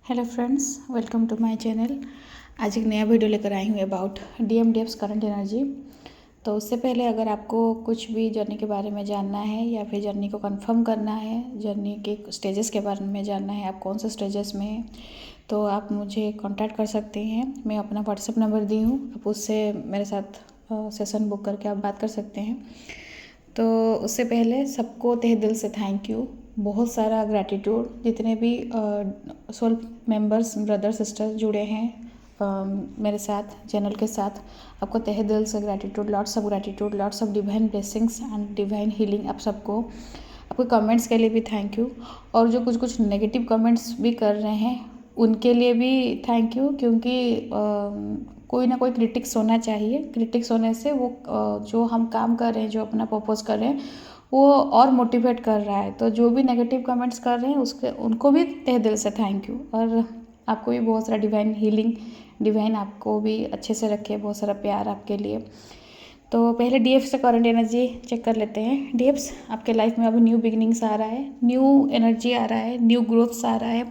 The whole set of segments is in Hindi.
Hello friends, welcome to my channel. आज एक नया वीडियो लेकर आई हूँ अबाउट DMDF's करंट एनर्जी। तो उससे पहले अगर आपको कुछ भी जर्नी के बारे में जानना है या फिर जर्नी को कंफर्म करना है, जर्नी के स्टेजेस के बारे में जानना है, आप कौन से स्टेजेस में हैं, तो आप मुझे कांटेक्ट कर सकते हैं। मैं अपना व्हाट्सएप नंबर दी हूँ, आप उससे मेरे साथ सेशन बुक करके आप बात कर सकते हैं। तो उससे पहले सबको तहे दिल से थैंक यू, बहुत सारा ग्रैटिट्यूड। जितने भी सोल मेंबर्स, ब्रदर सिस्टर जुड़े हैं मेरे साथ, चैनल के साथ, आपको तहे दिल से gratitude, lots of gratitude, lots of divine blessings and divine healing आप सबको। आपके कमेंट्स के लिए भी थैंक यू, और जो कुछ नेगेटिव कमेंट्स भी कर रहे हैं उनके लिए भी थैंक यू, क्योंकि कोई ना कोई क्रिटिक्स होना चाहिए। क्रिटिक्स होने से वो जो हम काम कर रहे हैं, जो अपना पर्पस कर रहे हैं, वो और मोटिवेट कर रहा है। तो जो भी नेगेटिव कमेंट्स कर रहे हैं उसके उनको भी तहे दिल से थैंक यू। और आपको भी बहुत सारा डिवाइन हीलिंग, डिवाइन आपको भी अच्छे से रखे, बहुत सारा प्यार आपके लिए। तो पहले DF से करंट एनर्जी चेक कर लेते हैं। DFs, आपके लाइफ में अभी न्यू बिगिनिंग्स आ रहा है, न्यू एनर्जी आ रहा है, न्यू ग्रोथ्स आ रहा है,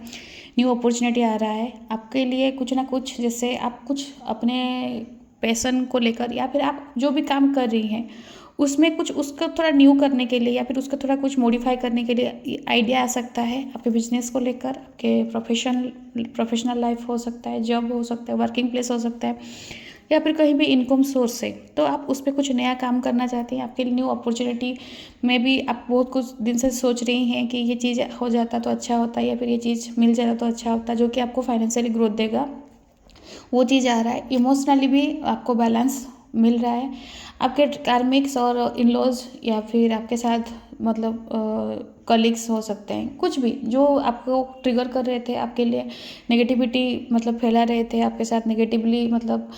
न्यू अपॉर्चुनिटी आ रहा है आपके लिए। कुछ ना कुछ, जैसे आप कुछ अपने पैशन को लेकर या फिर आप जो भी काम कर रही हैं उसमें कुछ उसको थोड़ा न्यू करने के लिए या फिर उसका थोड़ा कुछ मॉडिफाई करने के लिए आइडिया आ सकता है आपके बिजनेस को लेकर। आपके प्रोफेशनल लाइफ हो सकता है, जॉब हो सकता है, वर्किंग प्लेस हो सकता है, या फिर कहीं भी इनकम सोर्स से। तो आप उस पर कुछ नया काम करना चाहते हैं, आपके लिए न्यू अपॉर्चुनिटी में भी आप बहुत कुछ दिन से सोच रही हैं कि ये चीज़ हो जाता तो अच्छा होता, या फिर ये चीज़ मिल जाता तो अच्छा होता, जो कि आपको फाइनेंशियली ग्रोथ देगा। वो चीज़ आ रहा है। इमोशनली भी आपको बैलेंस मिल रहा है। आपके कार्मिक्स और इन लॉज या फिर आपके साथ मतलब कलीग्स हो सकते हैं, कुछ भी जो आपको ट्रिगर कर रहे थे, आपके लिए नेगेटिविटी मतलब फैला रहे थे, आपके साथ नेगेटिवली मतलब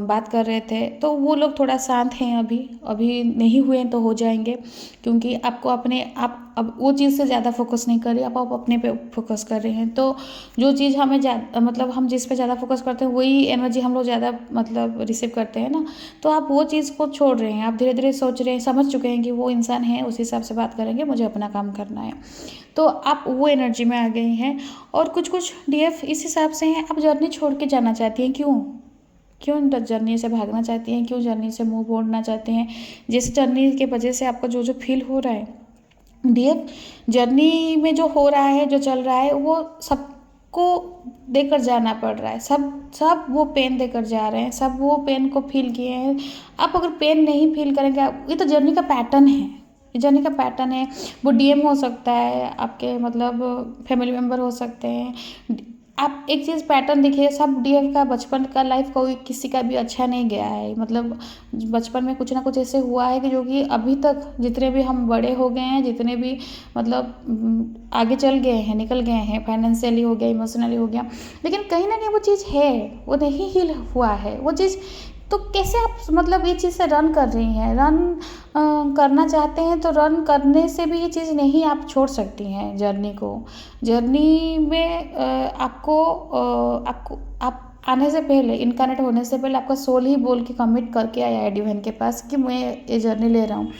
बात कर रहे थे, तो वो लोग थोड़ा शांत हैं। अभी नहीं हुए हैं तो हो जाएंगे, क्योंकि आपको अपने आप अब वो चीज़ से ज़्यादा फोकस नहीं कर रही, आप अपने पे फोकस कर रहे हैं। तो जो चीज़ हमें मतलब हम जिस पे ज़्यादा फोकस करते हैं वही एनर्जी हम लोग ज़्यादा मतलब रिसीव करते हैं ना। तो आप वो चीज़ को छोड़ रहे हैं, आप धीरे धीरे सोच रहे हैं, समझ चुके हैं कि वो इंसान है, उस हिसाब से बात करेंगे, मुझे अपना काम करना है। तो आप वो एनर्जी में आ गई हैं। और कुछ DF इस हिसाब से हैं, आप जर्नी छोड़ के जाना चाहती हैं। क्यों जर्नी से भागना चाहती हैं, क्यों जर्नी से मुंह मोड़ना चाहते हैं? जिस जर्नी के वजह से आपको जो फील हो रहा है, DF जर्नी में जो हो रहा है, जो चल रहा है, वो सबको देकर जाना पड़ रहा है। सब वो पेन देकर जा रहे हैं, सब वो पेन को फील किए हैं। आप अगर पेन नहीं फील करेंगे, ये तो जर्नी का पैटर्न है, ये जर्नी का पैटर्न है। वो DM हो सकता है, आपके मतलब फैमिली मेम्बर हो सकते हैं। आप एक चीज़ पैटर्न देखिए, सब DF का बचपन का लाइफ कोई किसी का भी अच्छा नहीं गया है। मतलब बचपन में कुछ ना कुछ ऐसे हुआ है कि जो कि अभी तक जितने भी हम बड़े हो गए हैं, जितने भी मतलब आगे चल गए हैं, निकल गए हैं, फाइनेंशियली हो गया, इमोशनली हो गया, लेकिन कहीं ना कहीं वो चीज़ है, वो नहीं हील हुआ है वो चीज़। तो कैसे आप मतलब ये चीज़ से रन कर रही हैं, करना चाहते हैं, तो रन करने से भी ये चीज़ नहीं आप छोड़ सकती हैं जर्नी को। जर्नी में आपको आप आने से पहले, इनकारनेट होने से पहले, आपका सोल ही बोल के कमिट करके आया है डिवाइन के पास कि मैं ये जर्नी ले रहा हूँ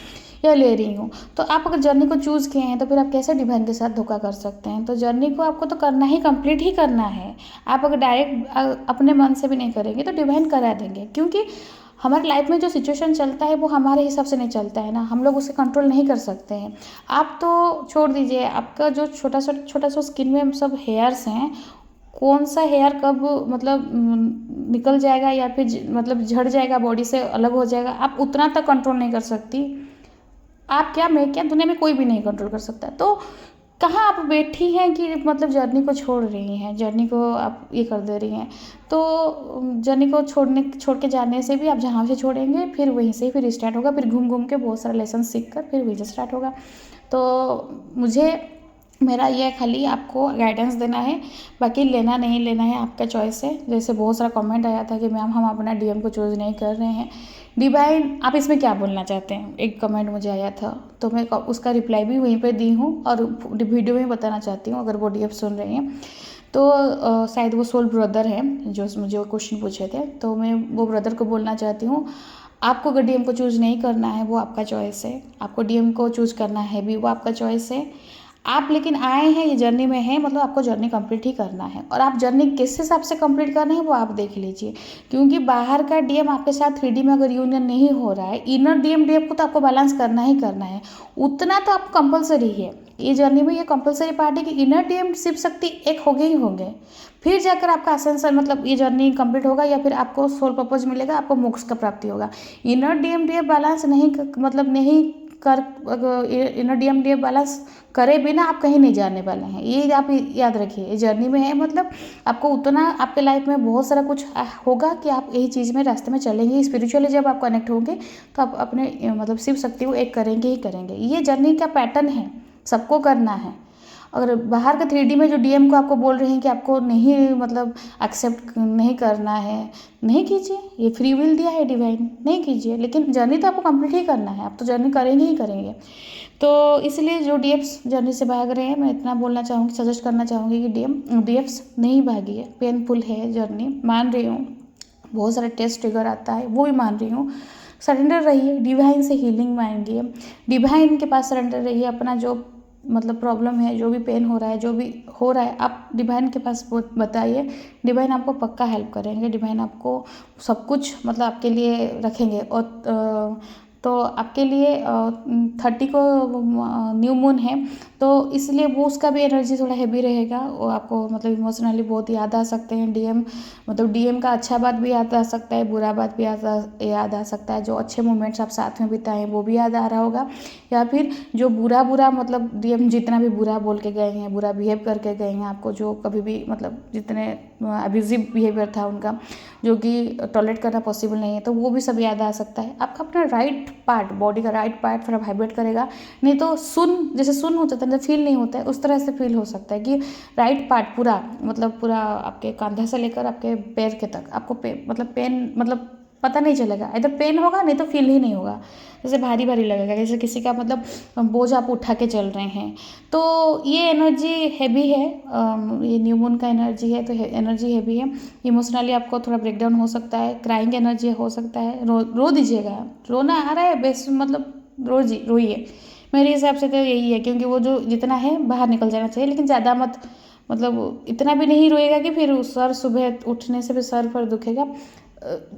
या ले रही हूँ। तो आप अगर जर्नी को चूज़ किए हैं तो फिर आप कैसे डिवाइन के साथ धोखा कर सकते हैं? तो जर्नी को आपको तो करना ही, कंप्लीट ही करना है। आप अगर डायरेक्ट अपने मन से भी नहीं करेंगे तो डिवाइन करा देंगे, क्योंकि हमारी लाइफ में जो सिचुएशन चलता है वो हमारे हिसाब से नहीं चलता है ना, हम लोग उसे कंट्रोल नहीं कर सकते हैं। आप तो छोड़ दीजिए, आपका जो छोटा सा स्किन में सब हेयर्स हैं, कौन सा हेयर कब मतलब निकल जाएगा या फिर मतलब झड़ जाएगा, बॉडी से अलग हो जाएगा, आप उतना तक कंट्रोल नहीं कर सकती। आप क्या, मैं क्या, दुनिया में कोई भी नहीं कंट्रोल कर सकता। तो कहाँ आप बैठी हैं कि मतलब जर्नी को छोड़ रही हैं, जर्नी को आप ये कर दे रही हैं। तो जर्नी को छोड़ के जाने से भी आप जहाँ से छोड़ेंगे फिर वहीं से फिर स्टार्ट होगा, फिर घूम घूम के बहुत सारा लेसन सीख कर फिर वहीं से स्टार्ट होगा। तो मेरा ये खाली आपको गाइडेंस देना है, बाकी लेना नहीं लेना है आपका चॉइस है। जैसे बहुत सारा कमेंट आया था कि मैम हम अपना DM को चूज़ नहीं कर रहे हैं। डिवाइन, आप इसमें क्या बोलना चाहते हैं? एक कमेंट मुझे आया था, तो मैं उसका रिप्लाई भी वहीं पे दी हूँ और वीडियो में बताना चाहती हूँ, अगर वो DF सुन रही हैं तो। शायद वो सोल ब्रदर हैं जो मुझे वो क्वेश्चन पूछे थे, तो मैं वो ब्रदर को बोलना चाहती हूँ, आपको अगर DM को चूज़ नहीं करना है वो आपका चॉइस है, आपको DM को चूज़ करना है भी वो आपका चॉइस है। आप लेकिन आए हैं, ये जर्नी में हैं, मतलब आपको जर्नी कंप्लीट ही करना है। और आप जर्नी किस हिसाब से कंप्लीट कर रहे हैं वो आप देख लीजिए, क्योंकि बाहर का डीएम आपके साथ 3D में अगर यूनियन नहीं हो रहा है, इनर डीएम डीएफ को तो आपको बैलेंस करना ही करना है, उतना तो आपको कंपलसरी है ये जर्नी में। ये कंपलसरी पार्ट है कि इनर डीएम शिव शक्ति एक होंगे ही होंगे, फिर जाकर आपका असेंशन मतलब ये जर्नी कंप्लीट होगा, या फिर आपको सोल पर्पज मिलेगा, आपको मोक्ष का प्राप्ति होगा। इनर डीएम डीएफ बैलेंस नहीं मतलब नहीं कर, अगर इनर डीएम डीएफ बैलेंस करे बिना आप कहीं नहीं जाने वाले हैं, ये आप याद रखिए। ये जर्नी में है मतलब आपको उतना आपके लाइफ में बहुत सारा कुछ होगा कि आप यही चीज़ में रास्ते में चलेंगे। स्पिरिचुअली जब आप कनेक्ट होंगे तो आप अपने मतलब शिव शक्ति को एक करेंगे ही करेंगे। ये जर्नी का पैटर्न है, सबको करना है। अगर बाहर का 3D में जो डीएम को आपको बोल रहे हैं कि आपको नहीं मतलब एक्सेप्ट नहीं करना है, नहीं कीजिए, ये फ्री विल दिया है डिवाइन, नहीं कीजिए, लेकिन जर्नी तो आपको कंप्लीट ही करना है, आप तो जर्नी करेंगे ही करेंगे। तो इसलिए जो डीएफ्स जर्नी से भाग रहे हैं, मैं इतना बोलना चाहूँगी, सजेस्ट करना चाहूँगी कि डीएफ्स नहीं भागिए, पेनफुल है जर्नी, मान रही हूँ, बहुत सारा टेस्ट ट्रिगर आता है, वो भी मान रही हूँ। सरेंडर रहिए, डिवाइन से हीलिंग मांगिए, डिवाइन के पास सरेंडर रहिए। अपना जो मतलब प्रॉब्लम है, जो भी पेन हो रहा है, जो भी हो रहा है, आप डिवाइन के पास बताइए, डिवाइन आपको पक्का हेल्प करेंगे, डिवाइन आपको सब कुछ मतलब आपके लिए रखेंगे। और तो आपके लिए 30 को न्यू मून है, तो इसलिए वो उसका भी एनर्जी थोड़ा हैवी रहेगा। वो आपको मतलब इमोशनली बहुत याद आ सकते हैं डीएम, मतलब डीएम का अच्छा बात भी याद आ सकता है, बुरा बात भी याद आ सकता है। जो अच्छे मोमेंट्स आप साथ में बिताए वो भी याद आ रहा होगा, या फिर जो बुरा मतलब डीएम जितना भी बुरा बोल के गए हैं, बुरा बिहेव करके गए हैं आपको, जो कभी भी मतलब जितने अब्यूजिव बिहेवियर था उनका, जो कि टॉलरेट करना पॉसिबल नहीं है, तो वो भी सब याद आ सकता है। आपका अपना राइट पार्ट, बॉडी का राइट पार्ट थोड़ा वाइब्रेट करेगा, नहीं तो जैसे सुन हो जाता है, फील नहीं होता है, उस तरह से फील हो सकता है कि राइट पार्ट पूरा मतलब पूरा आपके कंधे से लेकर आपके पैर के तक आपको मतलब पेन मतलब पता नहीं चलेगा, इधर पेन होगा नहीं तो फील ही नहीं होगा, जैसे भारी भारी लगेगा, जैसे किसी का मतलब बोझ आप उठा के चल रहे हैं। तो ये एनर्जी हैवी है, ये न्यू मून का एनर्जी है, तो एनर्जी हैवी है। इमोशनली आपको थोड़ा ब्रेकडाउन हो सकता है, क्राइंग एनर्जी हो सकता है, रो दीजिएगा, रोना आ रहा है बेस्ट मतलब रोइए, मेरे हिसाब से तो यही है, क्योंकि वो जो जितना है बाहर निकल जाना चाहिए, लेकिन ज़्यादा मत मतलब इतना भी नहीं रोएगा कि फिर सर सुबह उठने से फिर सर पर दुखेगा।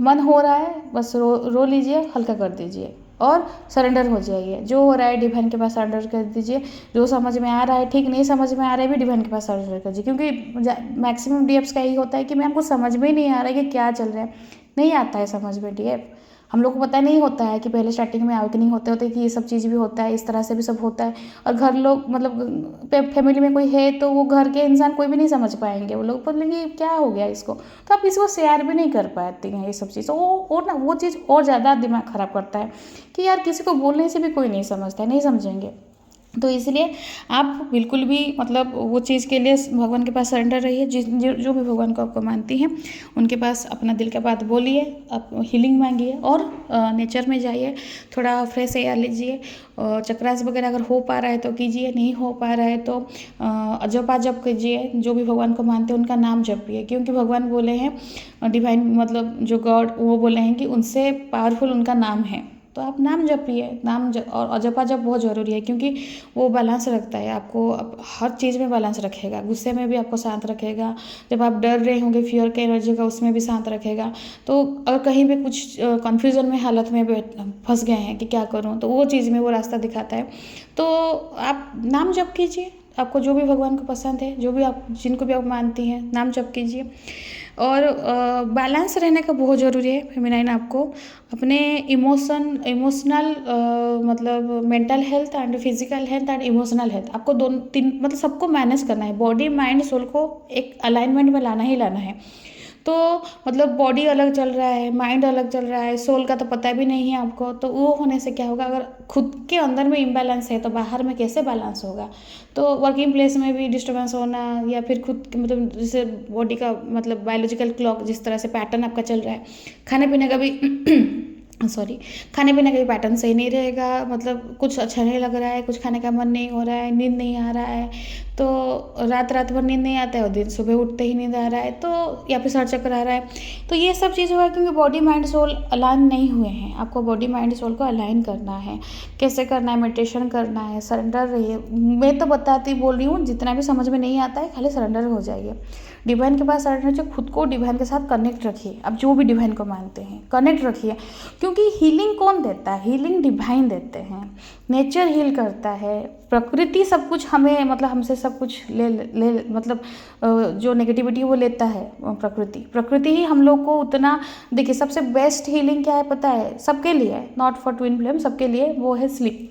मन हो रहा है बस रो लीजिए, हल्का कर दीजिए और सरेंडर हो जाइए। जो हो रहा है डिवाइन के पास सरेंडर कर दीजिए, जो समझ में आ रहा है ठीक, नहीं समझ में आ रहा है भी डिवाइन के पास सरेंडर कर दीजिए, क्योंकि मैक्सिमम डीएफ्स का यही होता है कि मैम को समझ में ही नहीं आ रहा है कि क्या चल रहा है, नहीं आता है समझ में डीएफ। हम लोग को पता नहीं होता है कि पहले स्टार्टिंग में आगे नहीं होते कि ये सब चीज़ भी होता है, इस तरह से भी सब होता है। और घर लोग मतलब फैमिली में कोई है तो वो घर के इंसान कोई भी नहीं समझ पाएंगे, वो लोग बोलेंगे क्या हो गया इसको, तो आप इसको शेयर भी नहीं कर पाते हैं ये सब चीज़। वो चीज़ और ज़्यादा दिमाग ख़राब करता है कि यार किसी को बोलने से भी कोई नहीं समझता है, नहीं समझेंगे। तो इसलिए आप बिल्कुल भी मतलब वो चीज़ के लिए भगवान के पास सरेंडर रहिए, जो भी भगवान को आपको मानती हैं उनके पास अपना दिल का बात बोलिए, आप हीलिंग मांगिए और नेचर में जाइए, थोड़ा फ्रेश एयर लीजिए। चक्रास वगैरह अगर हो पा रहा है तो कीजिए, नहीं हो पा रहा है तो जपा जप कीजिए, जो भी भगवान को मानते हैं उनका नाम जपिए, क्योंकि भगवान बोले हैं डिवाइन मतलब जो गॉड वो बोले हैं कि उनसे पावरफुल उनका नाम है, तो आप नाम जपिए। और जपा जप बहुत ज़रूरी है, क्योंकि वो बैलेंस रखता है आपको, हर चीज़ में बैलेंस रखेगा, गुस्से में भी आपको शांत रखेगा, जब आप डर रहे होंगे फियर के एनर्जी का उसमें भी शांत रखेगा। तो अगर कहीं भी कुछ कन्फ्यूज़न में हालत में फंस गए हैं कि क्या करूँ, तो वो चीज़ में वो रास्ता दिखाता है। तो आप नाम जप कीजिए, आपको जो भी भगवान को पसंद है, जो भी आप जिनको भी आप मानती हैं, नाम जप कीजिए। और बैलेंस रहने का बहुत ज़रूरी है फेमिनाइन, आपको अपने इमोशनल मतलब mental health and physical health and emotional health, आपको दोनों तीन मतलब सबको मैनेज करना है, बॉडी माइंड सोल को एक अलाइनमेंट में लाना ही लाना है। तो मतलब बॉडी अलग चल रहा है, माइंड अलग चल रहा है, सोल का तो पता भी नहीं है आपको, तो वो होने से क्या होगा, अगर खुद के अंदर में इम्बैलेंस है तो बाहर में कैसे बैलेंस होगा। तो वर्किंग प्लेस में भी डिस्टर्बेंस होना, या फिर खुद मतलब जैसे बॉडी का मतलब बायोलॉजिकल क्लॉक जिस तरह से पैटर्न आपका चल रहा है, खाने पीने का भी सॉरी, खाने पीने का भी पैटर्न सही नहीं रहेगा, मतलब कुछ अच्छा नहीं लग रहा है, कुछ खाने का मन नहीं हो रहा है, नींद नहीं आ रहा है, तो रात रात भर नींद नहीं आता है और दिन सुबह उठते ही नींद आ रहा है, तो या फिर सर चक्कर आ रहा है। तो ये सब चीज़ हुआ है क्योंकि बॉडी माइंड सोल अलाइन नहीं हुए हैं। आपको बॉडी माइंड सोल को अलाइन करना है। कैसे करना है? मेडिटेशन करना है, सरेंडर रहिए। मैं तो बताती बोल रही हूँ, जितना भी समझ में नहीं आता है खाली सरेंडर हो जाइए। डिवाइन के पास सरेंडर जो खुद को डिवाइन के साथ कनेक्ट रखिए। अब जो भी डिवाइन को मानते हैं कनेक्ट रखिए, क्योंकि हीलिंग कौन देता है? हीलिंग डिवाइन देते हैं। नेचर हील करता है, प्रकृति सब कुछ हमें मतलब हमसे सब कुछ ले मतलब जो नेगेटिविटी वो लेता है प्रकृति ही हम लोग को उतना। देखिए सबसे बेस्ट हीलिंग क्या है पता है? सबके लिए, नॉट फॉर ट्विन फ्लेम, सबके लिए वो है स्लीप।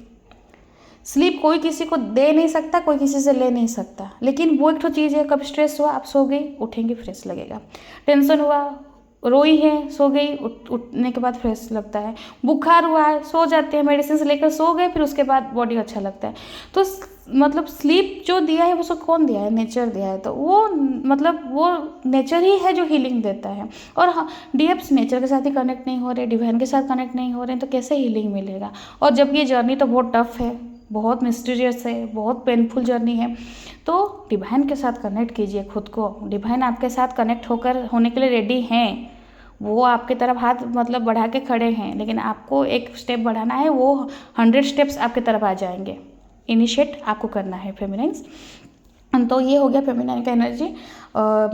स्लीप कोई किसी को दे नहीं सकता, कोई किसी से ले नहीं सकता, लेकिन वो एक तो चीज़ है। कब स्ट्रेस हुआ, आप सो गई, उठेंगे फ्रेश लगेगा। टेंशन हुआ, रोई है, सो गई, उठने के बाद फ्रेश लगता है। बुखार हुआ है, सो जाते हैं, मेडिसिन से लेकर सो गए, फिर उसके बाद बॉडी अच्छा लगता है। तो मतलब स्लीप जो दिया है उसको कौन दिया है? नेचर दिया है। तो वो मतलब वो नेचर ही है जो हीलिंग देता है। और हाँ, डीएप्स नेचर के साथ ही कनेक्ट नहीं हो रहे, डिवाइन के साथ कनेक्ट नहीं हो रहे हैं, तो कैसे हीलिंग मिलेगा? और जब ये जर्नी तो बहुत टफ है, बहुत मिस्टीरियस है, बहुत पेनफुल जर्नी है, तो डिवाइन के साथ कनेक्ट कीजिए खुद को। डिवाइन आपके साथ कनेक्ट होने के लिए रेडी हैं। वो आपके तरफ हाथ मतलब बढ़ा के खड़े हैं, लेकिन आपको एक स्टेप बढ़ाना है, वो 100 स्टेप्स आपके तरफ आ जाएंगे। इनिशिएट आपको करना है फेमिनाइन्स। तो ये हो गया फेमिनाइन का एनर्जी।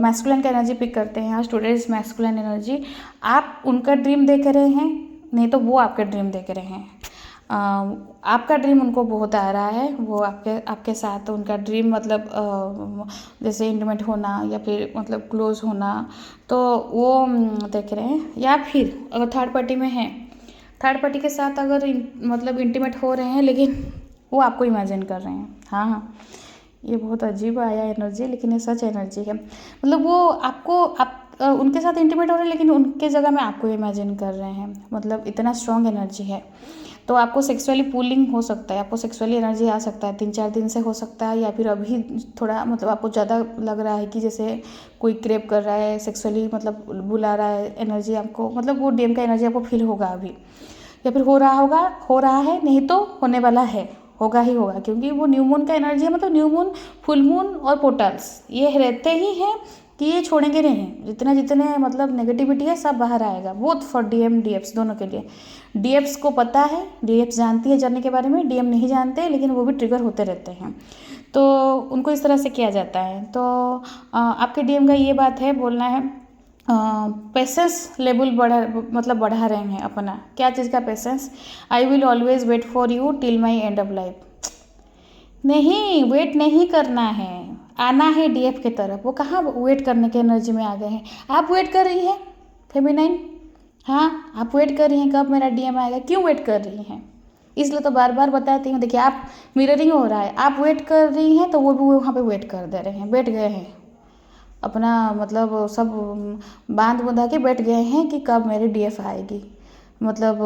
मैस्कुलिन का एनर्जी पिक करते हैं आज। Today's masculine energy. आप उनका ड्रीम देख रहे हैं, नहीं तो वो आपका ड्रीम देख रहे हैं। आपका ड्रीम उनको बहुत आ रहा है, वो आपके साथ उनका ड्रीम मतलब जैसे इंटीमेट होना या फिर मतलब क्लोज होना, तो वो देख रहे हैं। या फिर अगर थर्ड पार्टी में है, थर्ड पार्टी के साथ अगर मतलब इंटीमेट हो रहे हैं, लेकिन वो आपको इमेजिन कर रहे हैं। हाँ, ये बहुत अजीब आया एनर्जी, लेकिन ये सच एनर्जी है। मतलब वो आपको उनके साथ इंटीमेट हो रहे हैं, लेकिन उनके जगह में आपको इमेजिन कर रहे हैं। मतलब इतना स्ट्रॉन्ग एनर्जी है। तो आपको सेक्सुअली पुलिंग हो सकता है, आपको सेक्सुअली एनर्जी आ सकता है, 3-4 दिन से हो सकता है, या फिर अभी थोड़ा मतलब आपको ज़्यादा लग रहा है कि जैसे कोई क्रेव कर रहा है सेक्सुअली, मतलब बुला रहा है एनर्जी आपको, मतलब वो डीएम का एनर्जी आपको फील होगा अभी, या फिर हो रहा है, नहीं तो होने वाला है, होगा ही होगा, क्योंकि वो न्यू मून का एनर्जी है। मतलब न्यू मून, फुल मून और पोर्टल्स ये रहते ही हैं कि ये छोड़ेंगे नहीं। जितने मतलब नेगेटिविटी है सब बाहर आएगा, बोथ फॉर डीएम डीएफ्स दोनों के लिए। डीएफ्स को पता है, डीएफ्स जानती है जर्नी के बारे में, डीएम नहीं जानते, लेकिन वो भी ट्रिगर होते रहते हैं, तो उनको इस तरह से किया जाता है। तो आपके डीएम का ये बात है, बोलना है पेशेंस लेवल बढ़ा रहे हैं अपना। क्या चीज़ का patience? I will always wait for you till my end of life. नहीं, वेट नहीं करना है, आना है डीएफ की तरफ। वो कहाँ वेट करने के एनर्जी में आ गए हैं? आप वेट कर रही हैं फेमिनाइन, हाँ आप वेट कर रही हैं कब मेरा डीएम आएगा। क्यों वेट कर रही हैं? इसलिए तो बार बार बताती हूँ। देखिए आप मिररिंग हो रहा है, आप वेट कर रही हैं तो वो भी वहाँ पे वेट कर दे रहे हैं, बैठ गए हैं अपना मतलब सब बांध बुंधा के बैठ गए हैं कि कब मेरी डीएफ आएगी। मतलब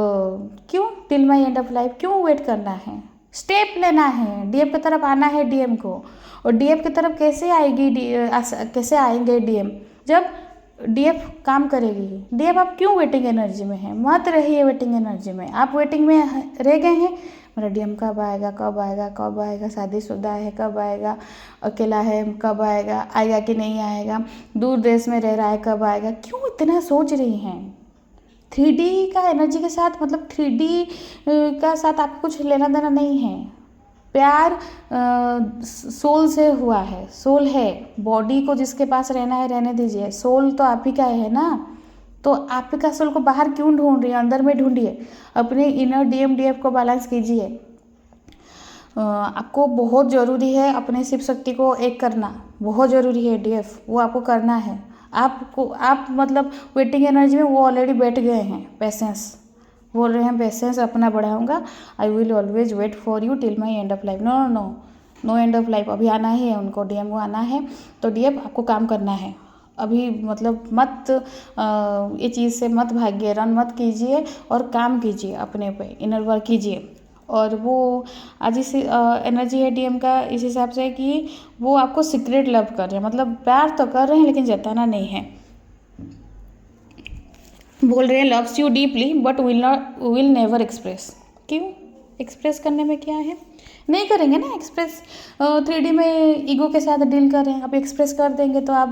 क्यों till my end of life? क्यों वेट करना है? स्टेप लेना है, डीएफ की तरफ आना है डीएम को। और डीएफ की तरफ कैसे आएगी कैसे आएंगे डीएम? जब डीएफ काम करेगी। डीएफ आप क्यों वेटिंग एनर्जी में है? मत रहिए वेटिंग एनर्जी में। आप वेटिंग में रह गए हैं, मेरा डीएम कब आएगा, कब आएगा, कब आएगा, शादीशुदा है कब आएगा, अकेला है कब आएगा, आएगा कि नहीं आएगा, दूर देश में रह रहा है कब आएगा। क्यों इतना सोच रही हैं? 3D का एनर्जी के साथ, मतलब 3D का साथ आपको कुछ लेना देना नहीं है। प्यार सोल से हुआ है, सोल है। बॉडी को जिसके पास रहना है रहने दीजिए, सोल तो आप ही का है ना। तो आपका सोल को बाहर क्यों ढूंढ रही है? अंदर में ढूंढिए, अपने इनर डीएम डीएफ को बैलेंस कीजिए। आपको बहुत ज़रूरी है अपने शिव शक्ति को एक करना, बहुत ज़रूरी है डीएफ, वो आपको करना है। आप मतलब वेटिंग एनर्जी में वो ऑलरेडी बैठ गए हैं। पेशेंस बोल रहे हैं, पेशेंस अपना बढ़ाऊंगा, I will always wait for you till my end of life. No no no, no end of life. अभी आना ही है उनको, डीएम को आना है, तो डीएफ आपको काम करना है अभी। मतलब मत ये चीज़ से मत भागिए, रन मत कीजिए और काम कीजिए अपने पे, इनर वर्क कीजिए। और वो आज इस एनर्जी है डीएम का इस हिसाब से कि वो आपको सीक्रेट लव कर रहे हैं, मतलब प्यार तो कर रहे हैं लेकिन जताना नहीं है। बोल रहे हैं loves you deeply but will never express. क्यों? एक्सप्रेस करने में क्या है? नहीं करेंगे ना एक्सप्रेस। 3D में ईगो के साथ डील कर रहे हैं। आप एक्सप्रेस कर देंगे तो आप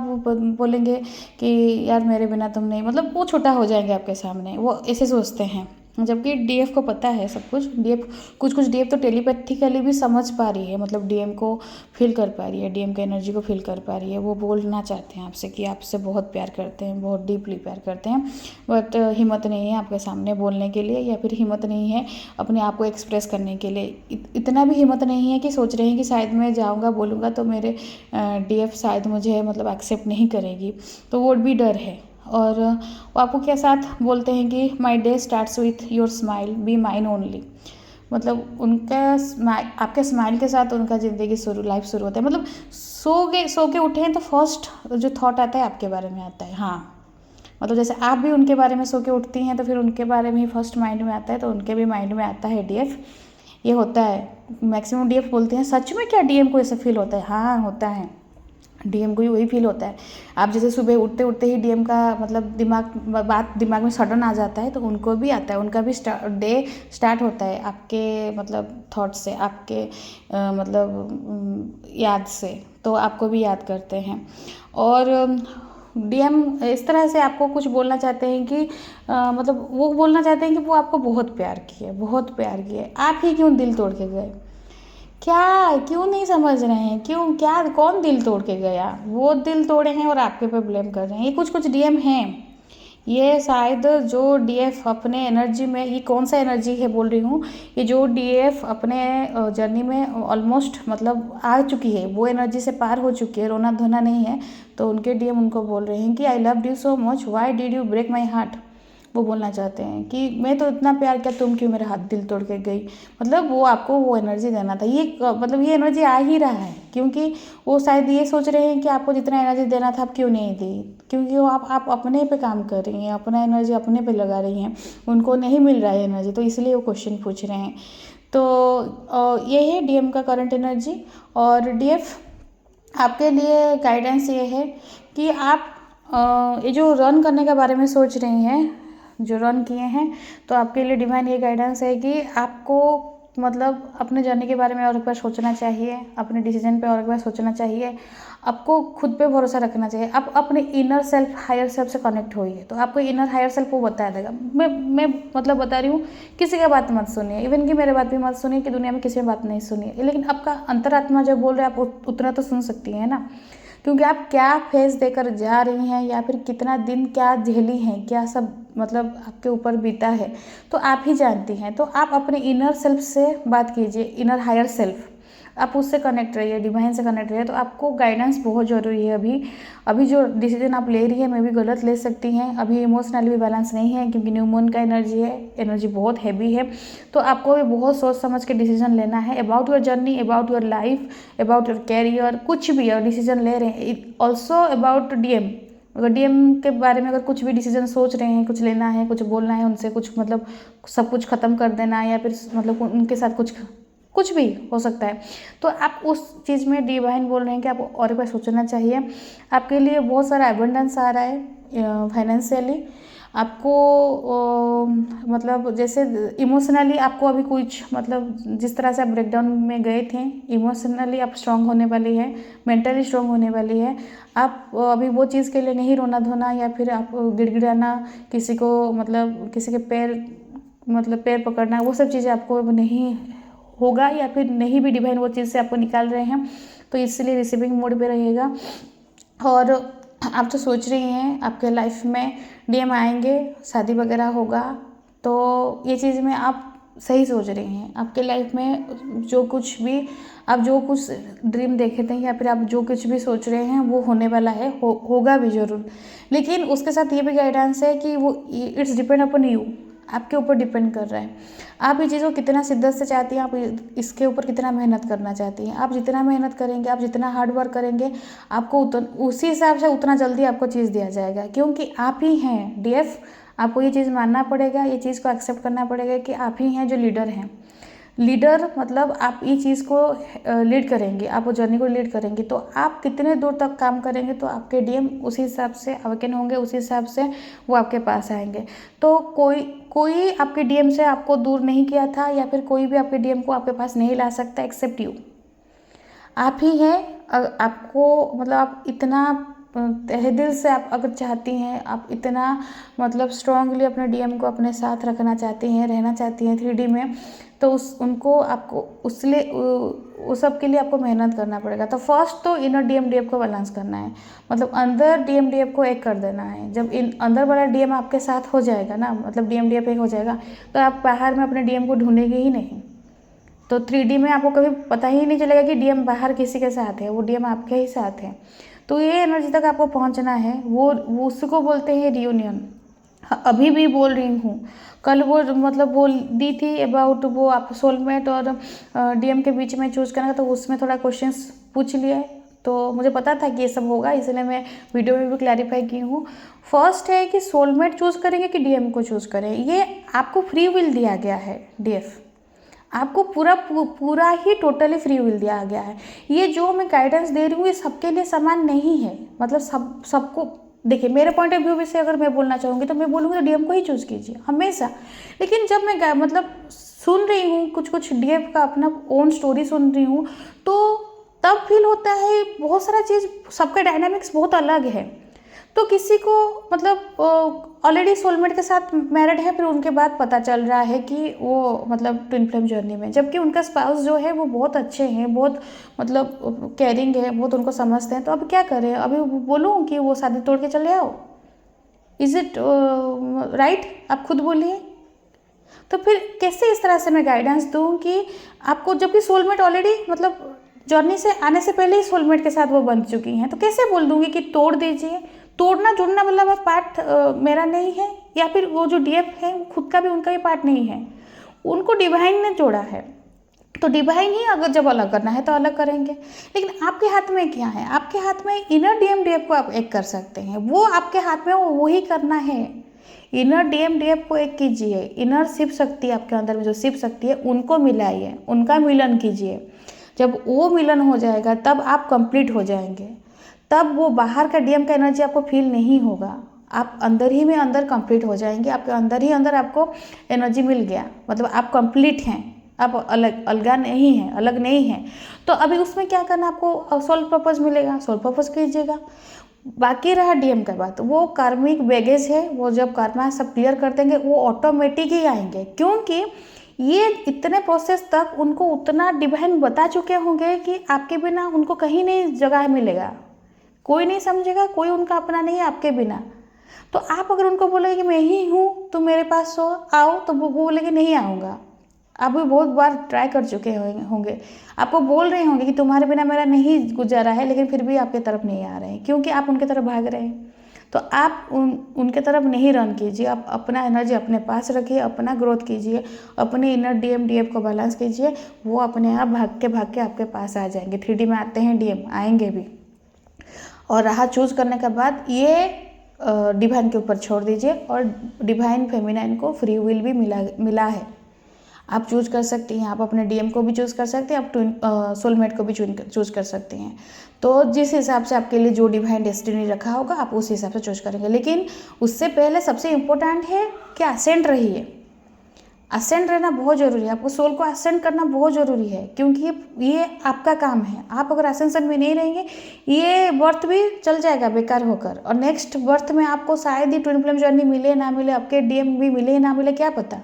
बोलेंगे कि यार मेरे बिना तुम नहीं, मतलब वो छोटा हो जाएंगे आपके सामने, वो ऐसे सोचते हैं। जबकि डीएफ को पता है सब कुछ। डीएफ कुछ डीएफ तो टेलीपैथिकली भी समझ पा रही है, मतलब डीएम को फील कर पा रही है, डीएम के एनर्जी को फील कर पा रही है। वो बोलना चाहते हैं आपसे कि आपसे बहुत प्यार करते हैं, बहुत डीपली प्यार करते हैं, बट हिम्मत नहीं है आपके सामने बोलने के लिए, या फिर हिम्मत नहीं है अपने आप को एक्सप्रेस करने के लिए। इतना भी हिम्मत नहीं है कि सोच रहे हैं कि शायद मैं जाऊँगा बोलूँगा तो मेरे डीएफ शायद मुझे मतलब एक्सेप्ट नहीं करेगी, तो वो भी डर है। और वो आपको क्या साथ बोलते हैं कि my day starts with your smile, be mine only. मतलब उनका आपके स्माइल के साथ उनका ज़िंदगी लाइफ शुरू होता है। मतलब सो के उठे हैं तो फर्स्ट जो थॉट आता है आपके बारे में आता है। हाँ, मतलब जैसे आप भी उनके बारे में सो के उठती हैं तो फिर उनके बारे में ही फर्स्ट माइंड में आता है, तो उनके भी माइंड में आता है डीएफ। ये होता है, मैक्सिमम डीएफ बोलते हैं सच में क्या डीएम को ऐसा फील होता है? हाँ होता है, डीएम को ही वही फील होता है। आप जैसे सुबह उठते उठते ही डीएम का मतलब दिमाग में सडन आ जाता है, तो उनको भी आता है। उनका भी डे स्टार्ट होता है आपके मतलब थॉट से, आपके मतलब याद से, तो आपको भी याद करते हैं। और डीएम इस तरह से आपको कुछ बोलना चाहते हैं कि मतलब वो बोलना चाहते हैं कि वो आपको बहुत प्यार किए, बहुत प्यार किए। आप ही क्यों दिल तोड़ के गए? क्या क्यों नहीं समझ रहे हैं? क्यों, क्या, कौन दिल तोड़ के गया? वो दिल तोड़े हैं और आपके पे ब्लेम कर रहे हैं। ये कुछ डीएम हैं। ये शायद जो डीएफ अपने एनर्जी में, ये कौन सा एनर्जी है बोल रही हूँ, ये जो डीएफ अपने जर्नी में ऑलमोस्ट मतलब आ चुकी है, वो एनर्जी से पार हो चुकी है, रोना धोना नहीं है, तो उनके डीएम उनको बोल रहे हैं कि I love you so much, why did you break my heart. वो बोलना चाहते हैं कि मैं तो इतना प्यार किया, तुम क्यों मेरा हाथ दिल तोड़ के गई। मतलब वो आपको वो एनर्जी देना था। ये मतलब ये एनर्जी आ ही रहा है, क्योंकि वो शायद ये सोच रहे हैं कि आपको जितना एनर्जी देना था आप क्यों नहीं दी, क्योंकि वो आप अपने पे काम कर रही हैं, अपना एनर्जी अपने पे लगा रही हैं, उनको नहीं मिल रहा है एनर्जी, तो इसलिए वो क्वेश्चन पूछ रहे हैं। तो ये है डीएम का करंट एनर्जी। और डीएफ आपके लिए गाइडेंस ये है कि आप ये जो रन करने के बारे में सोच रही हैं, जो रन किए हैं, तो आपके लिए डिवाइन ये गाइडेंस है कि आपको मतलब अपने जर्नी के बारे में और एक बार सोचना चाहिए, अपने डिसीजन पे और एक बार सोचना चाहिए, आपको खुद पे भरोसा रखना चाहिए। आप अपने इनर सेल्फ, हायर सेल्फ से कनेक्ट होइए, तो आपको इनर हायर सेल्फ वो बता देगा। मैं मतलब बता रही हूँ, किसी का बात मत सुनिए, इवन कि मेरे बात भी मत सुनिए, कि दुनिया में किसी की बात नहीं सुनिए, लेकिन आपका अंतरात्मा जो बोल रहा है आप उतना तो सुन सकती हैं ना, क्योंकि आप क्या फेस देकर जा रही हैं, या फिर कितना दिन क्या झेली हैं, क्या सब मतलब आपके ऊपर बीता है, तो आप ही जानती हैं। तो आप अपने इनर सेल्फ से बात कीजिए, इनर हायर सेल्फ, आप उससे कनेक्ट रहिए, डिवाइन से कनेक्ट रहिए। तो आपको गाइडेंस बहुत ज़रूरी है। अभी जो डिसीजन आप ले रही है, मैं भी गलत ले सकती हैं। अभी इमोशनली भी बैलेंस नहीं है, क्योंकि न्यू मून का एनर्जी है, एनर्जी बहुत हैवी है, तो आपको भी बहुत सोच समझ के डिसीजन लेना है about your journey, about your life, about your career, कुछ भी अगर डिसीजन ले रहे हैं। ऑल्सो अबाउट डीएम, अगर डीएम के बारे में अगर कुछ भी डिसीजन सोच रहे हैं, कुछ लेना है, कुछ बोलना है उनसे, कुछ मतलब सब कुछ ख़त्म कर देना है, या फिर मतलब उनके साथ कुछ भी हो सकता है, तो आप उस चीज़ में डिवाइन बोल रहे हैं कि आपको और एक बार सोचना चाहिए। आपके लिए बहुत सारा एबंडेंस आ रहा है फाइनेंशियली। आपको मतलब जैसे इमोशनली आपको अभी कुछ मतलब जिस तरह से आप ब्रेकडाउन में गए थे, इमोशनली आप स्ट्रांग होने वाली है, मेंटली स्ट्रांग होने वाली है। आप अभी वो चीज़ के लिए नहीं रोना धोना, या फिर आप गिड़गिड़ाना, किसी को मतलब किसी के पैर पकड़ना, वो सब चीज़ें आपको नहीं होगा, या फिर नहीं भी डिवाइन वो चीज़ से आपको निकाल रहे हैं, तो इसलिए रिसीविंग मोड पे रहिएगा। और आप जो सोच रही हैं आपके लाइफ में डीएम आएंगे, शादी वगैरह होगा, तो ये चीज़ में आप सही सोच रही हैं। आपके लाइफ में जो कुछ भी आप जो कुछ ड्रीम देखे थे, या फिर आप जो कुछ भी सोच रहे हैं, वो होने वाला है, होगा भी ज़रूर। लेकिन उसके साथ ये भी गाइडेंस है कि वो इट्स डिपेंड अपॉन यू, आपके ऊपर डिपेंड कर रहा है। आप ये चीज़ को कितना शिद्दत से चाहती हैं, आप इसके ऊपर कितना मेहनत करना चाहती हैं। आप जितना मेहनत करेंगे, आप जितना हार्ड वर्क करेंगे, आपको उसी हिसाब से उतना जल्दी आपको चीज़ दिया जाएगा, क्योंकि आप ही हैं डीएफ। आपको ये चीज़ मानना पड़ेगा, ये चीज़ को एक्सेप्ट करना पड़ेगा कि आप ही हैं जो लीडर हैं। लीडर मतलब आप ये चीज़ को लीड करेंगे, आप वो जर्नी को लीड करेंगे, तो आप कितने दूर तक काम करेंगे तो आपके डीएम उसी हिसाब से अवेकन होंगे, उसी हिसाब से वो आपके पास आएंगे। तो कोई आपके डीएम से आपको दूर नहीं किया था, या फिर कोई भी आपके डीएम को आपके पास नहीं ला सकता एक्सेप्ट यू। आप ही हैं। आपको मतलब आप इतना तहे दिल से आप अगर चाहती हैं, आप इतना मतलब स्ट्रांगली अपने डीएम को अपने साथ रखना चाहती हैं, रहना चाहती हैं 3D में, तो उनको आपको उस सब के लिए आपको मेहनत करना पड़ेगा। तो फर्स्ट तो इनर डीएम डीएफ को बैलेंस करना है, मतलब अंदर डीएम डीएफ को एक कर देना है। जब अंदर वाला डीएम आपके साथ हो जाएगा ना, मतलब डीएम डीएफ एक हो जाएगा, तो आप बाहर में अपने डीएम को ढूंढेंगे ही नहीं। तो 3D में आपको कभी पता ही नहीं चलेगा कि डीएम बाहर किसी के साथ है, वो डीएम आपके ही साथ है। तो ये एनर्जी तक आपको पहुंचना है, वो उसको बोलते हैं रियूनियन। अभी भी बोल रही हूँ, कल वो मतलब बोल दी थी अबाउट वो आप सोलमेट और डीएम के बीच में चूज़ करना, तो उसमें थोड़ा क्वेश्चंस पूछ लिए, तो मुझे पता था कि ये सब होगा, इसलिए मैं वीडियो में भी क्लैरिफाई की हूँ। फर्स्ट है कि सोलमेट चूज़ करेंगे कि डीएम को चूज़ करें, ये आपको फ्री विल दिया गया है। डीएफ आपको पूरा ही टोटली फ्री विल दिया गया है। ये जो मैं गाइडेंस दे रही हूँ ये सबके लिए समान नहीं है, मतलब सबको देखिए, मेरे पॉइंट ऑफ व्यू से अगर मैं बोलना चाहूँगी तो मैं बोलूँगी तो डीएम को ही चूज़ कीजिए हमेशा। लेकिन जब मैं मतलब सुन रही हूँ कुछ डीएफ का अपना ओन स्टोरी सुन रही हूँ, तो तब फील होता है बहुत सारा चीज़, सबका डायनामिक्स बहुत अलग है। तो किसी को मतलब ऑलरेडी सोलमेट के साथ मैरिड है, फिर उनके बाद पता चल रहा है कि वो मतलब ट्विन फ्लेम जर्नी में, जबकि उनका स्पाउस जो है वो बहुत अच्छे हैं, बहुत मतलब केयरिंग है, बहुत उनको समझते हैं। तो अब क्या करें, अभी बोलूँ कि वो शादी तोड़ के चले आओ? Is it right? आप खुद बोलिए। तो फिर कैसे इस तरह से मैं गाइडेंस दूँ कि आपको, जबकि सोलमेट ऑलरेडी मतलब जर्नी से आने से पहले ही सोलमेट के साथ वो बन चुकी हैं, तो कैसे बोल दूँगी कि तोड़ दीजिए? तोड़ना जुड़ना मतलब पार्ट मेरा नहीं है, या फिर वो जो डीएफ है वो खुद का भी उनका भी पार्ट नहीं है, उनको डिवाइन ने जोड़ा है। तो डिवाइन ही अगर जब अलग करना है तो अलग करेंगे। लेकिन आपके हाथ में क्या है? आपके हाथ में इनर डीएम डीएफ को आप एक कर सकते हैं, वो आपके हाथ में वो ही करना है। इनर डीएम डीएफ को एक कीजिए, इनर शिव शक्ति आपके अंदर में जो शिव शक्ति है उनको मिलाइए, उनका मिलन कीजिए। जब वो मिलन हो जाएगा तब आप कंप्लीट हो जाएंगे, तब वो बाहर का डीएम का एनर्जी आपको फील नहीं होगा, आप अंदर ही में अंदर कंप्लीट हो जाएंगे। आपके अंदर ही अंदर आपको एनर्जी मिल गया, मतलब आप कंप्लीट हैं, आप अलग नहीं हैं, अलग नहीं हैं। तो अभी उसमें क्या करना, आपको सोल पर्पस मिलेगा, सोल पर्पस कीजिएगा। बाकी रहा डीएम का बात, वो कार्मिक बैगेज है, वो जब कर्मा सब क्लियर कर देंगे वो ऑटोमेटिक ही आएंगे, क्योंकि ये इतने प्रोसेस तक उनको उतना डिवाइन बता चुके होंगे कि आपके बिना उनको कहीं नहीं जगह मिलेगा, कोई नहीं समझेगा, कोई उनका अपना नहीं है आपके बिना। तो आप अगर उनको बोलेंगे कि मैं ही हूँ तो मेरे पास आओ, तो वो बोलेंगे नहीं आऊँगा। आप भी बहुत बार ट्राई कर चुके होंगे, आपको बोल रहे होंगे कि तुम्हारे बिना मेरा नहीं गुजारा है, लेकिन फिर भी आपके तरफ नहीं आ रहे हैं, क्योंकि आप उनके तरफ भाग रहे हैं। तो आप उनके तरफ नहीं रन कीजिए, आप अपना एनर्जी अपने पास रखिए, अपना ग्रोथ कीजिए, अपने इनर डीएम डीएफ को बैलेंस कीजिए, वो अपने आप भाग के आपके पास आ जाएंगे। 3D में आते हैं डीएम, आएंगे भी। और राह चूज़ करने के बाद ये डिवाइन के ऊपर छोड़ दीजिए, और डिवाइन फेमिनाइन को फ्री विल भी मिला है, आप चूज़ कर सकती हैं। आप अपने डीएम को भी चूज़ कर सकते हैं, आप सोलमेट को भी चूज़ कर सकती हैं। तो जिस हिसाब से आपके लिए जो डिवाइन डेस्टिनी रखा होगा आप उस हिसाब से चूज़ करेंगे। लेकिन उससे पहले सबसे इम्पोर्टेंट है कि असेंड रहिए, असेंड रहना बहुत ज़रूरी है, आपको सोल को असेंड करना बहुत ज़रूरी है, क्योंकि ये आपका काम है। आप अगर असेंशन में नहीं रहेंगे, ये बर्थ भी चल जाएगा बेकार होकर, और नेक्स्ट बर्थ में आपको शायद ही ट्विन फ्लेम जर्नी मिले ना मिले, आपके डीएम भी मिले ना मिले, क्या पता।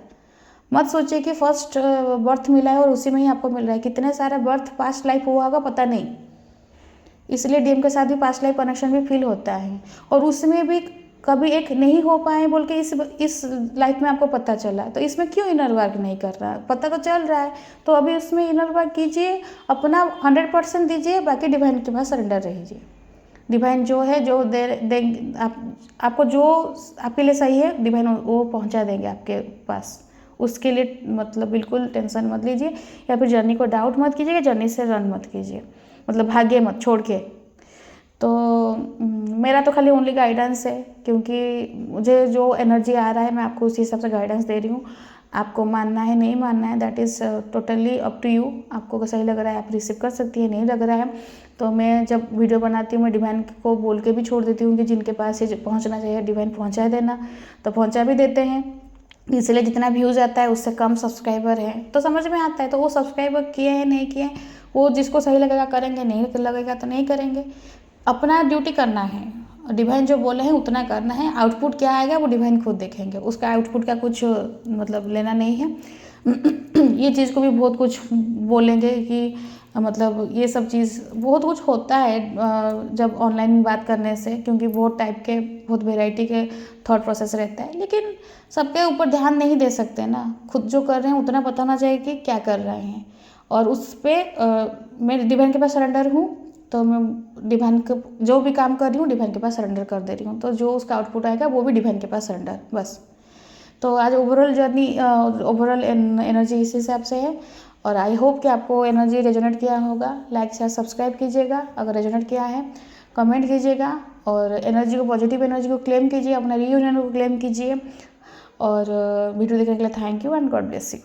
मत सोचिए कि फर्स्ट बर्थ मिला है और उसी में ही आपको मिल रहा है, कितने सारे बर्थ पास्ट लाइफ हुआ होगा पता नहीं। इसलिए डीएम के साथ भी पास्ट लाइफ कनेक्शन भी फील होता है, और उसमें भी कभी एक नहीं हो पाए बोल के इस लाइफ में आपको पता चला, तो इसमें क्यों इनर वर्क नहीं कर रहा? पता तो चल रहा है, तो अभी उसमें इनर वर्क कीजिए, अपना 100% दीजिए, बाकी डिवाइन के पास सरेंडर रहिए। डिवाइन जो है जो देंगे आपको, जो आपके लिए सही है डिवाइन वो पहुंचा देंगे आपके पास। उसके लिए मतलब बिल्कुल टेंशन मत लीजिए, या फिर जर्नी को डाउट मत कीजिए, जर्नी से रन मत कीजिए, मतलब भाग्य मत छोड़ के। तो मेरा तो खाली ओनली गाइडेंस है, क्योंकि मुझे जो एनर्जी आ रहा है मैं आपको उसी हिसाब से गाइडेंस दे रही हूँ। आपको मानना है नहीं मानना है, that is totally up to you. आपको अगर सही लग रहा है आप रिसीव कर सकती है, नहीं लग रहा है तो मैं जब वीडियो बनाती हूँ मैं डिवाइन को बोल के भी छोड़ देती हूँ कि जिनके पास ये पहुँचना चाहिए डिवाइन पहुँचा देना, तो पहुँचा भी देते हैं। इसलिए जितना व्यूज़ आता है उससे कम सब्सक्राइबर हैं, तो समझ में आता है। तो वो सब्सक्राइबर किए हैं नहीं किए, वो जिसको सही लगेगा करेंगे, नहीं लगेगा तो नहीं करेंगे। अपना ड्यूटी करना है, डिवाइन जो बोले हैं उतना करना है। आउटपुट क्या आएगा वो डिवाइन खुद देखेंगे, उसका आउटपुट का कुछ मतलब लेना नहीं है। ये चीज़ को भी बहुत कुछ बोलेंगे कि मतलब ये सब चीज़ बहुत कुछ होता है जब ऑनलाइन बात करने से, क्योंकि बहुत टाइप के बहुत वेराइटी के थॉट प्रोसेस रहता है। लेकिन सबके ऊपर ध्यान नहीं दे सकते ना, खुद जो कर रहे हैं उतना पता होना चाहिए कि क्या कर रहे हैं। और उस पर मैं डिवाइन के पास सरेंडर हूँ, तो मैं डिवाइन को जो भी काम कर रही हूँ डिवाइन के पास सरेंडर कर दे रही हूँ, तो जो उसका आउटपुट आएगा वो भी डिवाइन के पास सरेंडर, बस। तो आज ओवरऑल जर्नी ओवरऑल एनर्जी इस हिसाब से है। और आई होप कि आपको एनर्जी रेजोनेट किया होगा। लाइक शेयर सब्सक्राइब कीजिएगा अगर रेजोनेट किया है, कमेंट कीजिएगा और एनर्जी को, पॉजिटिव एनर्जी को क्लेम कीजिए, अपना रीयूनियन को क्लेम कीजिए। और वीडियो देखने के लिए thank you and God bless you.